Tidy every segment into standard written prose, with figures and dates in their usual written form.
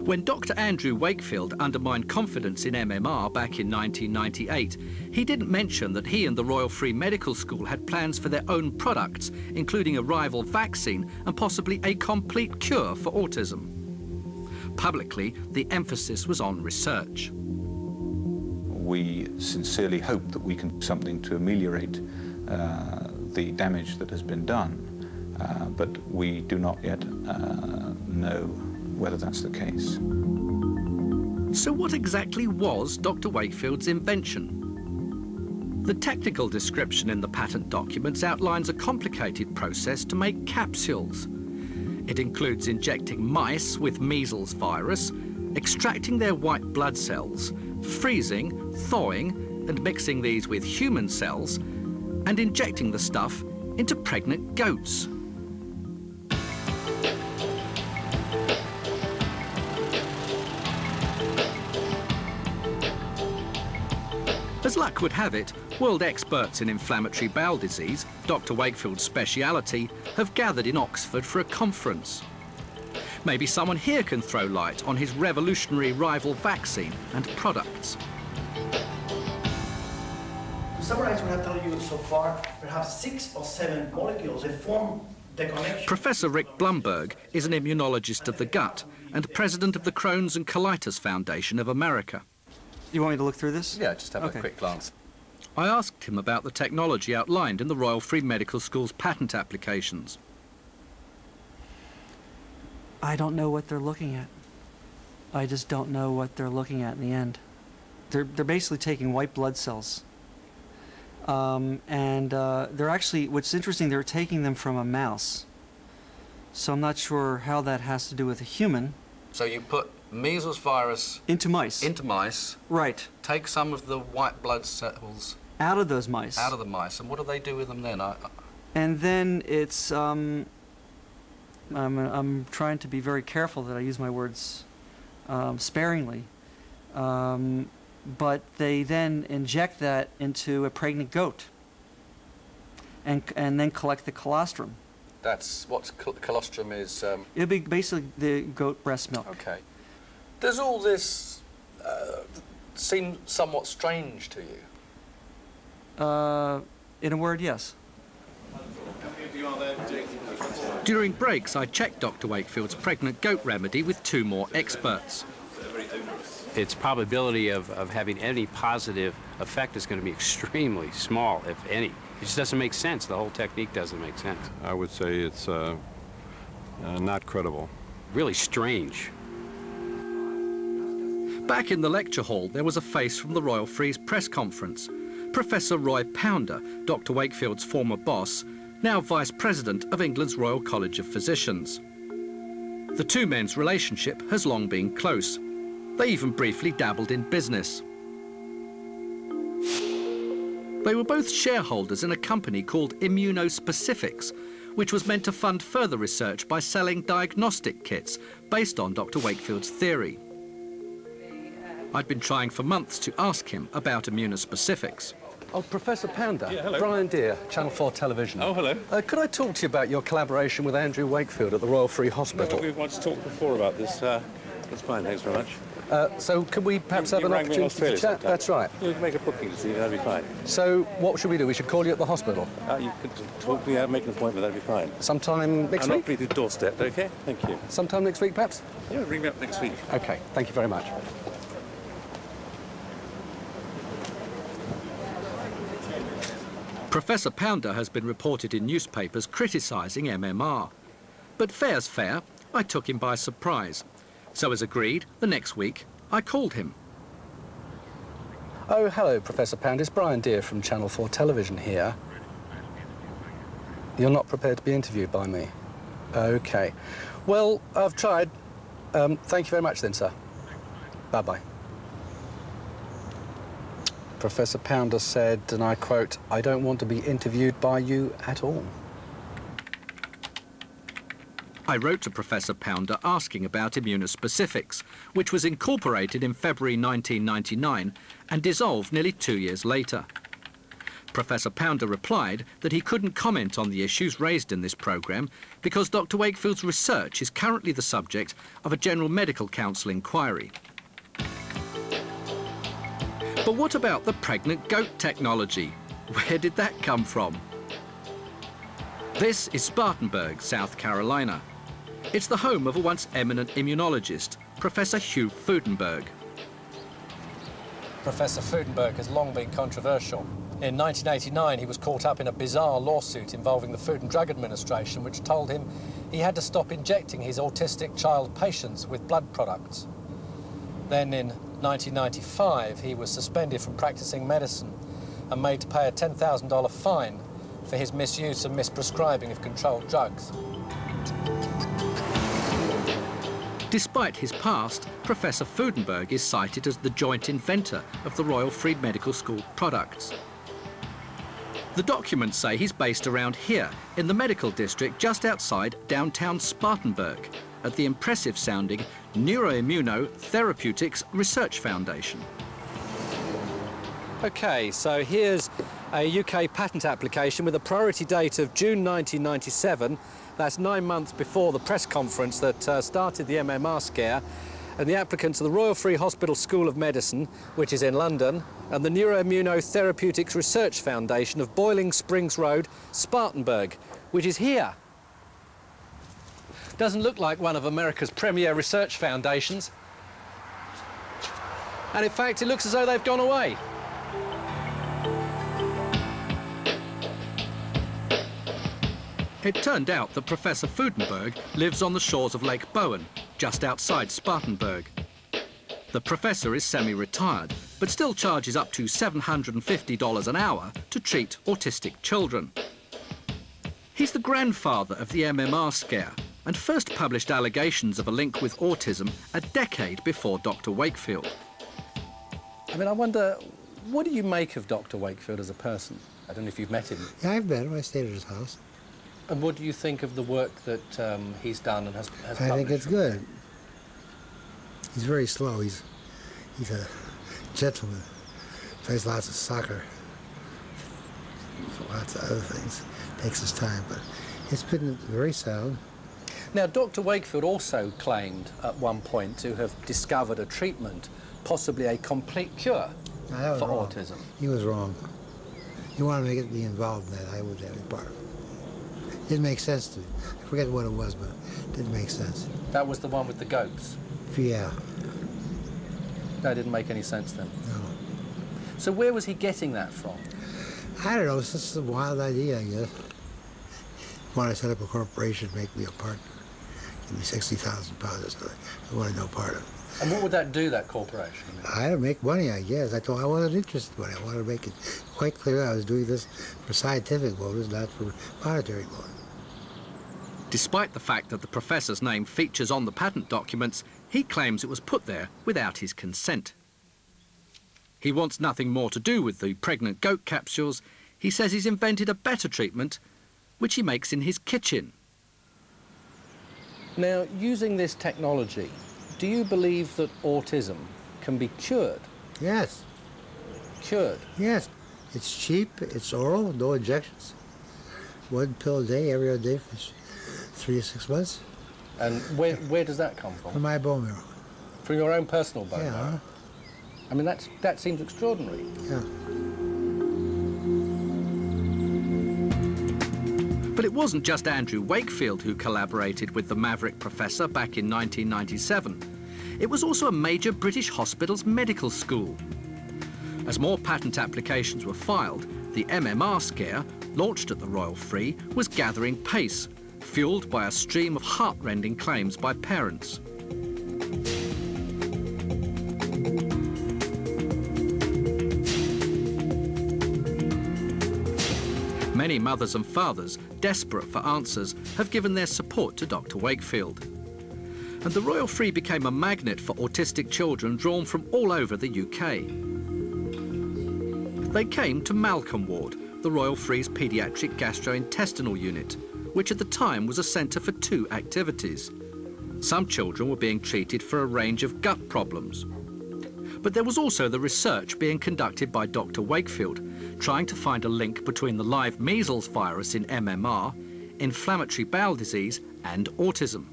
When Dr. Andrew Wakefield undermined confidence in MMR back in 1998, he didn't mention that he and the Royal Free Medical School had plans for their own products, including a rival vaccine and possibly a complete cure for autism. Publicly, the emphasis was on research. We sincerely hope that we can do something to ameliorate the damage that has been done, but we do not yet know whether that's the case. So what exactly was Dr. Wakefield's invention? The technical description in the patent documents outlines a complicated process to make capsules. It includes injecting mice with measles virus, extracting their white blood cells, freezing, thawing, and mixing these with human cells, and injecting the stuff into pregnant goats. As luck would have it, world experts in inflammatory bowel disease, Dr. Wakefield's speciality, have gathered in Oxford for a conference. Maybe someone here can throw light on his revolutionary rival vaccine and products. To summarize what I've told you so far, perhaps 6 or 7 molecules, they form the connection. Professor Rick Blumberg is an immunologist of the gut and president of the Crohn's and Colitis Foundation of America. You want me to look through this? Yeah, just have a quick glance. I asked him about the technology outlined in the Royal Free Medical School's patent applications. I don't know what they're looking at. I just don't know what they're looking at in the end. They're basically taking white blood cells. They're actually, what's interesting, they're taking them from a mouse. So I'm not sure how that has to do with a human. So you put measles virus into mice. Into mice. Right. Take some of the white blood cells out of those mice. Out of the mice. And what do they do with them then? And then it's I'm trying to be very careful that I use my words sparingly. But they then inject that into a pregnant goat and then collect the colostrum. That's what colostrum is. It'll be basically the goat breast milk. Okay. Does all this seem somewhat strange to you? In a word, yes. During breaks, I checked Dr. Wakefield's pregnant goat remedy with 2 more experts. Its probability of having any positive effect is going to be extremely small, if any. It just doesn't make sense. The whole technique doesn't make sense. I would say it's not credible. Really strange. Back in the lecture hall, there was a face from the Royal Free's press conference. Professor Roy Pounder, Dr. Wakefield's former boss, now Vice President of England's Royal College of Physicians. The 2 men's relationship has long been close. They even briefly dabbled in business. They were both shareholders in a company called Immunospecifics, which was meant to fund further research by selling diagnostic kits based on Dr. Wakefield's theory. I'd been trying for months to ask him about Immunospecifics. Oh, Professor Pounder. Yeah, hello. Brian Deere, Channel 4 Television. Oh, hello. Could I talk to you about your collaboration with Andrew Wakefield at the Royal Free Hospital? Well, we've once talked before about this. That's fine, thanks very much. So could we perhaps have an opportunity to chat? Sometime. That's right. You can make a booking to see you, that'd be fine. So what should we do? We should call you at the hospital? You could talk to me, make an appointment, that'd be fine. Sometime next I'm week? not free to doorstep, OK? Thank you. Sometime next week, perhaps? Yeah, ring me up next week. OK, thank you very much. Professor Pounder has been reported in newspapers criticising MMR. But fair's fair, I took him by surprise. So as agreed, the next week, I called him. Oh, hello, Professor Pounder. It's Brian Deere from Channel 4 Television here. You're not prepared to be interviewed by me? OK. Well, I've tried. Thank you very much then, sir. Bye-bye. Professor Pounder said, and I quote, "I don't want to be interviewed by you at all." I wrote to Professor Pounder asking about Immunospecifics, which was incorporated in February 1999 and dissolved nearly 2 years later. Professor Pounder replied that he couldn't comment on the issues raised in this programme because Dr. Wakefield's research is currently the subject of a General Medical Council inquiry. But what about the pregnant goat technology? Where did that come from? This is Spartanburg, South Carolina. It's the home of a once eminent immunologist, Professor Hugh Freudenberg. Professor Freudenberg has long been controversial. In 1989, he was caught up in a bizarre lawsuit involving the Food and Drug Administration, which told him he had to stop injecting his autistic child patients with blood products. Then in 1995, he was suspended from practicing medicine and made to pay a $10,000 fine for his misuse and misprescribing of controlled drugs. Despite his past, Professor Freudenberg is cited as the joint inventor of the Royal Free Medical School products. The documents say he's based around here, in the medical district just outside downtown Spartanburg, at the impressive-sounding Neuroimmunotherapeutics Research Foundation. OK, so here's a UK patent application with a priority date of June 1997. That's 9 months before the press conference that started the MMR scare. And the applicants are the Royal Free Hospital School of Medicine, which is in London, and the Neuroimmunotherapeutics Research Foundation of Boiling Springs Road, Spartanburg, which is here. Doesn't look like one of America's premier research foundations. And in fact, it looks as though they've gone away. It turned out that Professor Freudenberg lives on the shores of Lake Bowen, just outside Spartanburg. The professor is semi-retired, but still charges up to $750 an hour to treat autistic children. He's the grandfather of the MMR scare and first published allegations of a link with autism a decade before Dr. Wakefield. I mean, I wonder, what do you make of Dr. Wakefield as a person? I don't know if you've met him. Yeah, I've met him. I stayed at his house. And what do you think of the work that he's done and has published? I think it's good. He's very slow. He's a gentleman. Plays lots of soccer. Lots of other things. Takes his time, but it's been very sound. Now, Dr. Wakefield also claimed at one point to have discovered a treatment, possibly a complete cure for autism. He was wrong. He wanted me to be involved in that. I would have been part of it. Didn't make sense to me. I forget what it was, but it didn't make sense. That was the one with the goats? Yeah. That didn't make any sense then? No. So where was he getting that from? I don't know. It's just a wild idea, I guess. Want to set up a corporation, make me a partner. Give me £60,000 or something. I want no part of it. And what would that do, that corporation? I don't make money, I guess. I told I wasn't interested in it. I wanted to make it quite clear I was doing this for scientific motives, not for monetary motives. Despite the fact that the professor's name features on the patent documents, he claims it was put there without his consent. He wants nothing more to do with the pregnant goat capsules. He says he's invented a better treatment, which he makes in his kitchen. Now, using this technology, do you believe that autism can be cured? Yes. Cured? Yes. It's cheap, it's oral, no injections. 1 pill a day, every other day for 3 to 6 months. And where does that come from? From my bone marrow. From your own personal bone marrow? Yeah. I mean, that seems extraordinary. Yeah. But it wasn't just Andrew Wakefield who collaborated with the maverick professor back in 1997. It was also a major British hospital's medical school. As more patent applications were filed, the MMR scare, launched at the Royal Free, was gathering pace, fueled by a stream of heart-rending claims by parents. Many mothers and fathers, desperate for answers, have given their support to Dr. Wakefield. And the Royal Free became a magnet for autistic children drawn from all over the UK. They came to Malcolm Ward, the Royal Free's paediatric gastrointestinal unit, which at the time was a centre for 2 activities. Some children were being treated for a range of gut problems. But there was also the research being conducted by Dr. Wakefield trying to find a link between the live measles virus in MMR, inflammatory bowel disease and autism.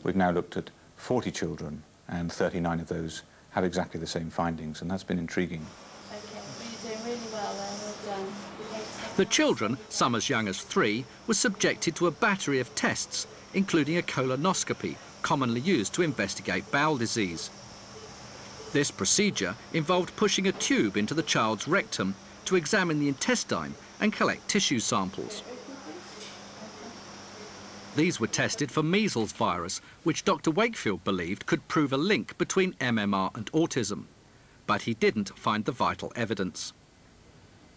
We've now looked at 40 children, and 39 of those had exactly the same findings, and that's been intriguing. Okay, well, you're doing really well there, well done. The children, some as young as 3, were subjected to a battery of tests, including a colonoscopy, commonly used to investigate bowel disease. This procedure involved pushing a tube into the child's rectum to examine the intestine and collect tissue samples. These were tested for measles virus, which Dr. Wakefield believed could prove a link between MMR and autism. But he didn't find the vital evidence.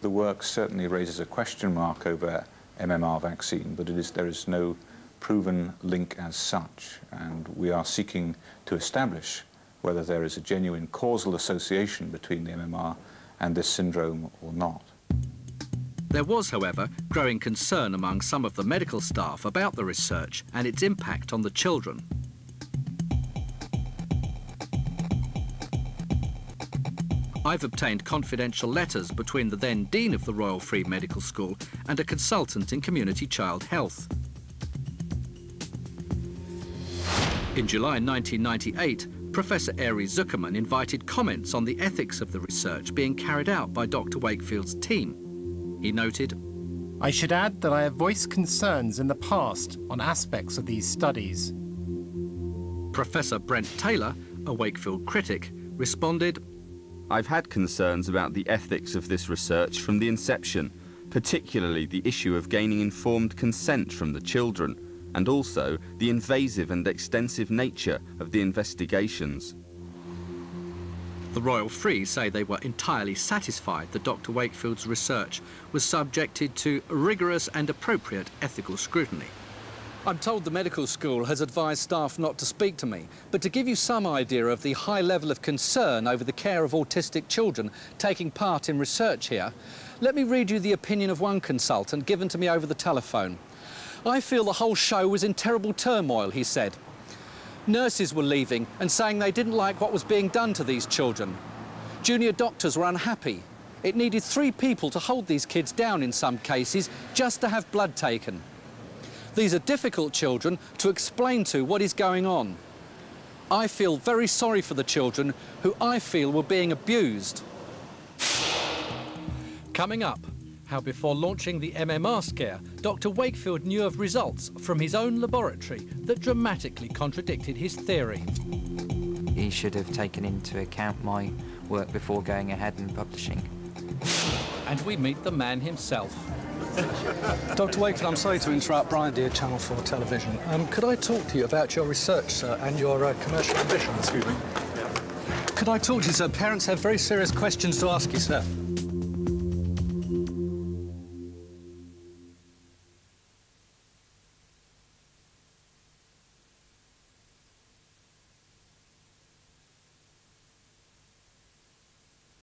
The work certainly raises a question mark over MMR vaccine, but there is no proven link as such, and we are seeking to establish whether there is a genuine causal association between the MMR and this syndrome or not. There was, however, growing concern among some of the medical staff about the research and its impact on the children. I've obtained confidential letters between the then Dean of the Royal Free Medical School and a consultant in community child health. In July 1998, Professor Ari Zuckerman invited comments on the ethics of the research being carried out by Dr. Wakefield's team. He noted, "I should add that I have voiced concerns in the past on aspects of these studies." Professor Brent Taylor, a Wakefield critic, responded, "I've had concerns about the ethics of this research from the inception, particularly the issue of gaining informed consent from the children, and also the invasive and extensive nature of the investigations." The Royal Free say they were entirely satisfied that Dr. Wakefield's research was subjected to rigorous and appropriate ethical scrutiny. I'm told the medical school has advised staff not to speak to me, but to give you some idea of the high level of concern over the care of autistic children taking part in research here, let me read you the opinion of one consultant given to me over the telephone. "I feel the whole show was in terrible turmoil," he said. "Nurses were leaving and saying they didn't like what was being done to these children. Junior doctors were unhappy. It needed 3 people to hold these kids down in some cases just to have blood taken. These are difficult children to explain to what is going on. I feel very sorry for the children who I feel were being abused." Coming up, how before launching the MMR scare, Dr. Wakefield knew of results from his own laboratory that dramatically contradicted his theory. He should have taken into account my work before going ahead and publishing. And we meet the man himself. Dr. Wakefield, I'm sorry to interrupt Brian Deere, Channel 4 Television. Could I talk to you about your research, sir, and your commercial ambitions? Excuse me. Could I talk to you, sir? Parents have very serious questions to ask you, sir.